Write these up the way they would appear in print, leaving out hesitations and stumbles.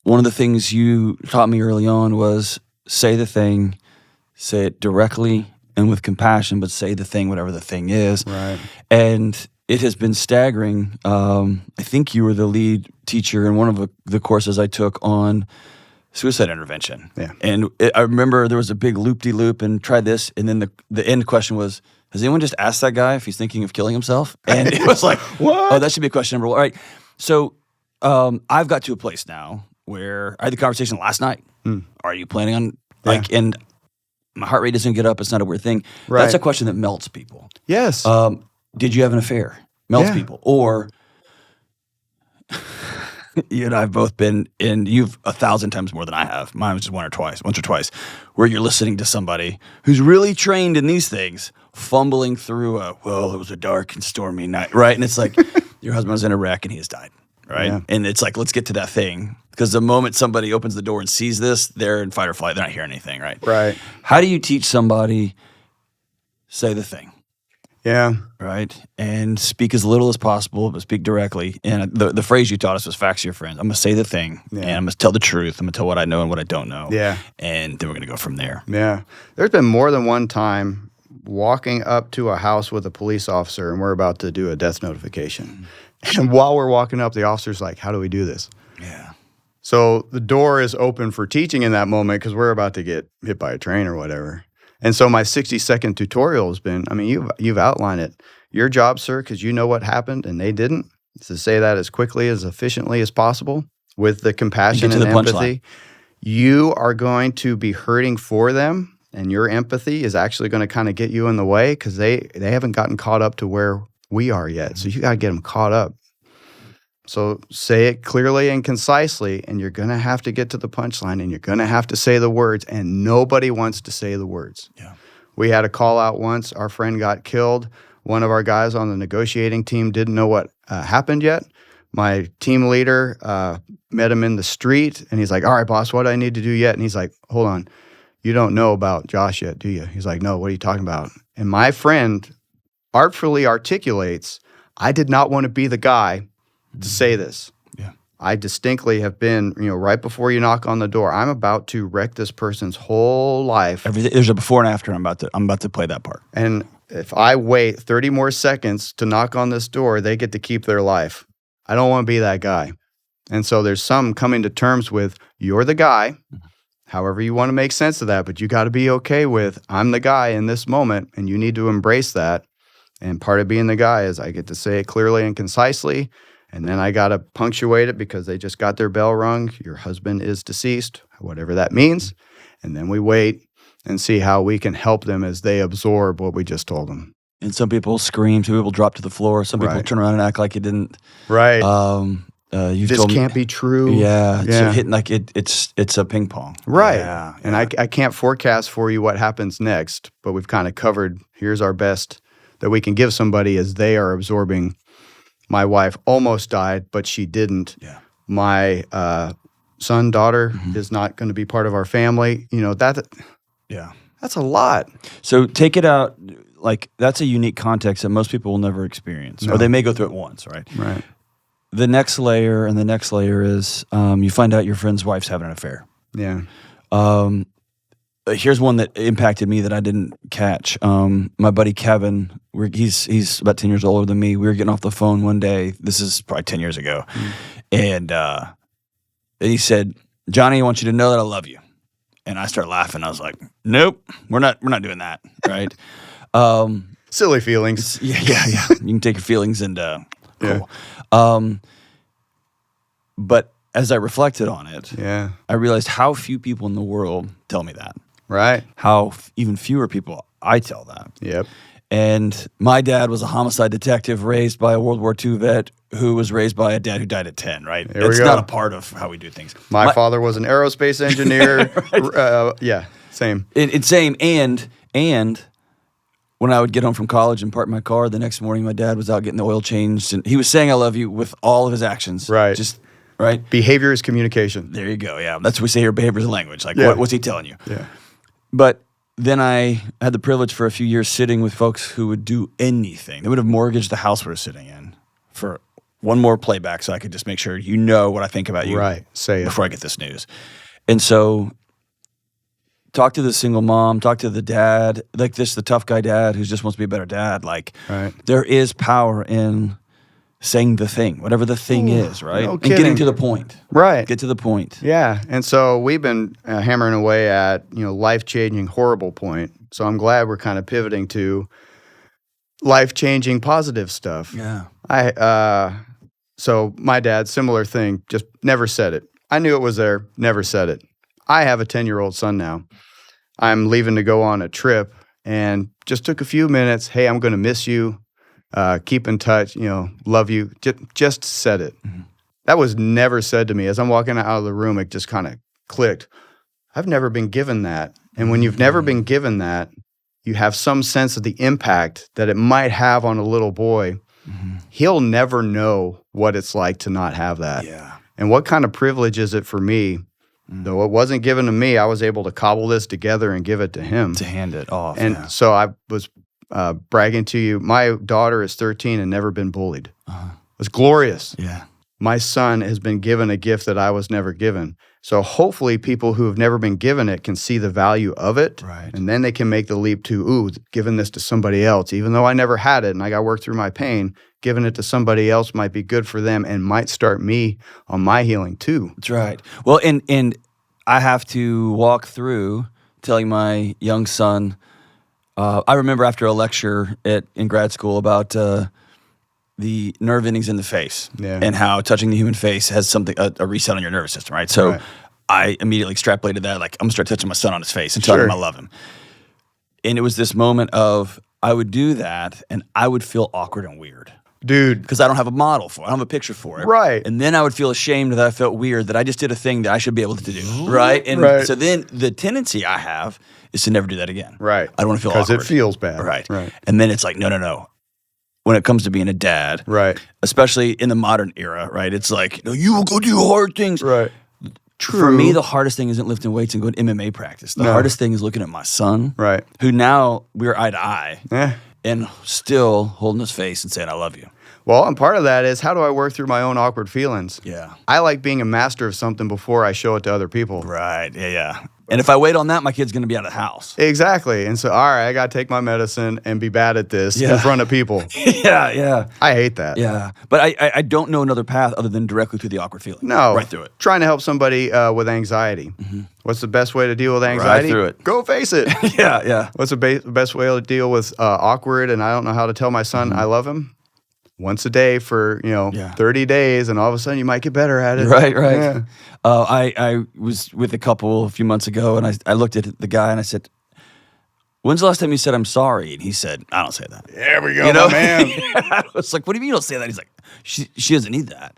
one of the things you taught me early on was say the thing, say it directly and with compassion, but say the thing, whatever the thing is. Right. And it has been staggering. I think you were the lead teacher in one of the courses I took on suicide intervention. Yeah. And I remember there was a big loop-de-loop and try this, and then the end question was, has anyone just asked that guy if he's thinking of killing himself? And it was like, What? Oh, that should be question number one. All right. So I've got to a place now where I had the conversation last night. Are you planning on, and my heart rate doesn't get up. It's not a weird thing. Right. That's a question that melts people. Yes. Did you have an affair? Melts people. Or you and I have both been in, you've 1,000 times more than I have. Mine was just once or twice, where you're listening to somebody who's really trained in these things, fumbling through it was a dark and stormy night, right? And it's like, your husband was in a wreck and he has died, right? Yeah. And it's like, let's get to that thing. Because the moment somebody opens the door and sees this, they're in fight or flight. They're not hearing anything, right? Right. How do you teach somebody, say the thing? Yeah. Right? And speak as little as possible, but speak directly. And the phrase you taught us was facts to your friends. I'm going to say the thing, and I'm going to tell the truth. I'm going to tell what I know and what I don't know. Yeah. And then we're going to go from there. Yeah. There's been more than one time walking up to a house with a police officer, and we're about to do a death notification. And while we're walking up, the officer's like, how do we do this? Yeah. So the door is open for teaching in that moment because we're about to get hit by a train or whatever. And so my 60-second tutorial has been, I mean, you've outlined it. Your job, sir, because you know what happened and they didn't, is to say that as quickly, as efficiently as possible with the compassion and empathy. You are going to be hurting for them, and your empathy is actually going to kind of get you in the way because they haven't gotten caught up to where we are yet. So you got to get them caught up. So say it clearly and concisely, and you're going to have to get to the punchline, and you're going to have to say the words, and nobody wants to say the words. Yeah. We had a call out once. Our friend got killed. One of our guys on the negotiating team didn't know what happened yet. My team leader met him in the street, and he's like, all right, boss, what do I need to do yet? And he's like, hold on. You don't know about Josh yet, do you? He's like, no, what are you talking about? And my friend artfully articulates, I did not want to be the guy to say this. Yeah. I distinctly have been, right before you knock on the door, I'm about to wreck this person's whole life. There's a before and after. I'm about to play that part. And if I wait 30 more seconds to knock on this door, they get to keep their life. I don't want to be that guy. And so there's some coming to terms with, you're the guy, however you want to make sense of that, but you got to be okay with, I'm the guy in this moment, and you need to embrace that. And part of being the guy is I get to say it clearly and concisely, and then I got to punctuate it because they just got their bell rung. Your husband is deceased, whatever that means. And then we wait and see how we can help them as they absorb what we just told them. And some people scream, some people drop to the floor, some people turn around and act like it didn't. Right. This can't be true. Yeah. It's hitting like it's a ping pong. Right. Yeah. And I can't forecast for you what happens next, but we've kind of covered, here's our best that we can give somebody as they are absorbing. My wife almost died, but she didn't. Yeah. My son, daughter is not going to be part of our family. That's a lot. So take it out, like that's a unique context that most people will never experience, or they may go through it once, right? Right. The next layer and the next layer is you find out your friend's wife's having an affair. Yeah. Here's one that impacted me that I didn't catch. My buddy Kevin, he's about 10 years older than me. We were getting off the phone one day. This is probably 10 years ago. And he said, Johnny, I want you to know that I love you. And I started laughing. I was like, nope, we're not doing that, right? Silly feelings. Yeah. You can take your feelings and cool. But as I reflected on it, I realized how few people in the world tell me that. Right. How even fewer people I tell that. Yep. And my dad was a homicide detective raised by a World War II vet who was raised by a dad who died at 10, right? It's not a part of how we do things. My father was an aerospace engineer. Same. It's same. And when I would get home from college and park my car, the next morning my dad was out getting the oil changed. And he was saying I love you with all of his actions. Right. Right? Behavior is communication. There you go, yeah. That's what we say here, behavior is language. Like, what's he telling you? Yeah. But then I had the privilege for a few years sitting with folks who would do anything. They would have mortgaged the house we were sitting in for one more playback so I could just make sure you know what I think about you Right. Say it. before I get this news. And so talk to the single mom, talk to the dad, like the tough guy dad who just wants to be a better dad. Like there is power in saying the thing, whatever the thing is, right? No and kidding. getting to the point. Right. Get to the point. Yeah. And so we've been hammering away at, life-changing, horrible point. So I'm glad we're kind of pivoting to life-changing, positive stuff. Yeah. So my dad, similar thing, just never said it. I knew it was there, never said it. I have a 10-year-old son now. I'm leaving to go on a trip and just took a few minutes. Hey, I'm going to miss you. Keep in touch, love you. Just said it. Mm-hmm. That was never said to me. As I'm walking out of the room, it just kind of clicked. I've never been given that. And when you've never been given that, you have some sense of the impact that it might have on a little boy. Mm-hmm. He'll never know what it's like to not have that. Yeah. And what kind of privilege is it for me? Though it wasn't given to me, I was able to cobble this together and give it to him. To hand it off. And so I was bragging to you. My daughter is 13 and never been bullied. Uh-huh. It was glorious. Yeah. My son has been given a gift that I was never given. So hopefully people who have never been given it can see the value of it. Right. And then they can make the leap to, giving this to somebody else. Even though I never had it and I got to work through my pain, giving it to somebody else might be good for them and might start me on my healing too. That's right. Well, and I have to walk through telling my young son, I remember after a lecture in grad school about the nerve endings in the face and how touching the human face has a reset on your nervous system, right? So I immediately extrapolated that, like, I'm going to start touching my son on his face and telling him I love him. And it was this moment of I would do that and I would feel awkward and weird. Dude. Because I don't have a model for it. I don't have a picture for it. Right. And then I would feel ashamed that I felt weird that I just did a thing that I should be able to do. Right. And so then the tendency I have is to never do that again. Right. I don't want to feel awkward. Because it feels bad. Right. And then it's like, no. When it comes to being a dad, especially in the modern era, right? It's like, no, you will go do hard things. Right. True. For me, the hardest thing isn't lifting weights and going to MMA practice. The hardest thing is looking at my son, who now we're eye to eye, and still holding his face and saying, I love you. Well, and part of that is, how do I work through my own awkward feelings? Yeah. I like being a master of something before I show it to other people. Right. Yeah. And if I wait on that, my kid's going to be out of the house. Exactly. And so, all right, I got to take my medicine and be bad at this in front of people. Yeah. I hate that. Yeah. But I don't know another path other than directly through the awkward feeling. No. Right through it. Trying to help somebody with anxiety. Mm-hmm. What's the best way to deal with anxiety? Right through it. Go face it. Yeah. What's the best way to deal with awkward and I don't know how to tell my son I love him? Once a day for 30 days, and all of a sudden you might get better at it. Right. Yeah. I was with a couple a few months ago, and I looked at the guy and I said, "When's the last time you said I'm sorry?" And he said, "I don't say that." There we go, my man. I was like, "What do you mean you don't say that?" He's like, "She doesn't need that."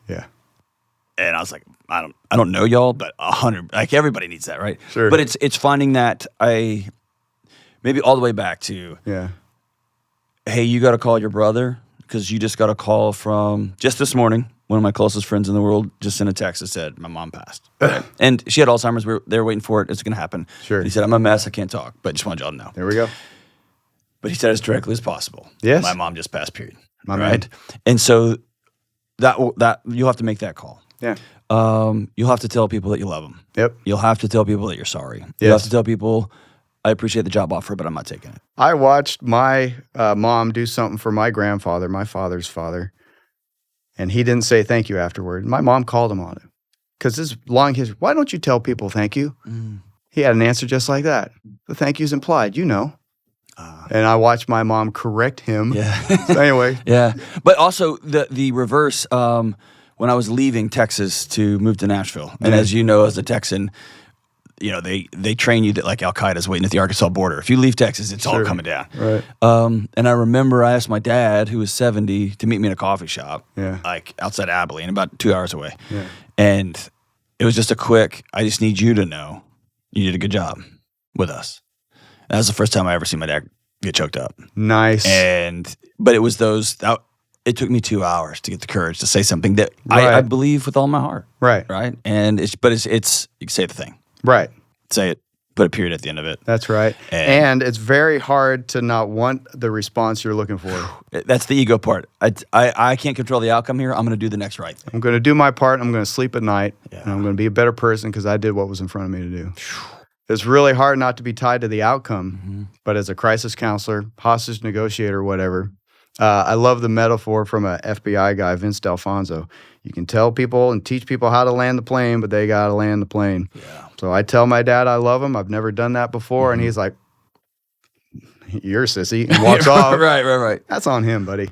Yeah. And I was like, I don't know y'all, but 100, like everybody needs that, right? Sure. But it's finding that maybe all the way back to hey, you got to call your brother. Because you just got a call from, just this morning, one of my closest friends in the world just sent a text that said, my mom passed. And she had Alzheimer's. They were waiting for it. It's going to happen. Sure. He said, I'm a mess. I can't talk. But just wanted y'all to know. There we go. But he said as directly as possible. Yes. My mom just passed, period. My man. And so that you'll have to make that call. Yeah. You'll have to tell people that you love them. Yep. You'll have to tell people that you're sorry. Yes. You'll have to tell people, I appreciate the job offer, but I'm not taking it. I watched my mom do something for my grandfather, my father's father, and he didn't say thank you afterward. My mom called him on it because this long history. Why don't you tell people thank you? He had an answer just like that. The thank you's implied, and I watched my mom correct him. Yeah. So anyway. Yeah. But also the reverse, when I was leaving Texas to move to Nashville, and as you know, as a Texan, they train you that like Al-Qaeda's waiting at the Arkansas border. If you leave Texas, it's all coming down. Right. And I remember I asked my dad, who was 70, to meet me in a coffee shop, like outside Abilene, about 2 hours away. Yeah. And it was just a quick, I just need you to know you did a good job with us. That was the first time I ever seen my dad get choked up. Nice. But it was it took me 2 hours to get the courage to say something that I believe with all my heart. Right. Right. And it's you can say the thing. Right. Say it. put a period at the end of it. That's right. And it's very hard to not want the response you're looking for. That's the ego part. I can't control the outcome here. I'm going to do the next right thing. I'm going to do my part. I'm going to sleep at night. Yeah. And I'm going to be a better person because I did what was in front of me to do. It's really hard not to be tied to the outcome. But as a crisis counselor, hostage negotiator, whatever, I love the metaphor from an FBI guy, Vince D'Alfonso. You can tell people and teach people how to land the plane, but they got to land the plane. Yeah. So I tell my dad I love him. I've never done that before. And he's like, you're a sissy, and walks off. Right. That's on him, buddy.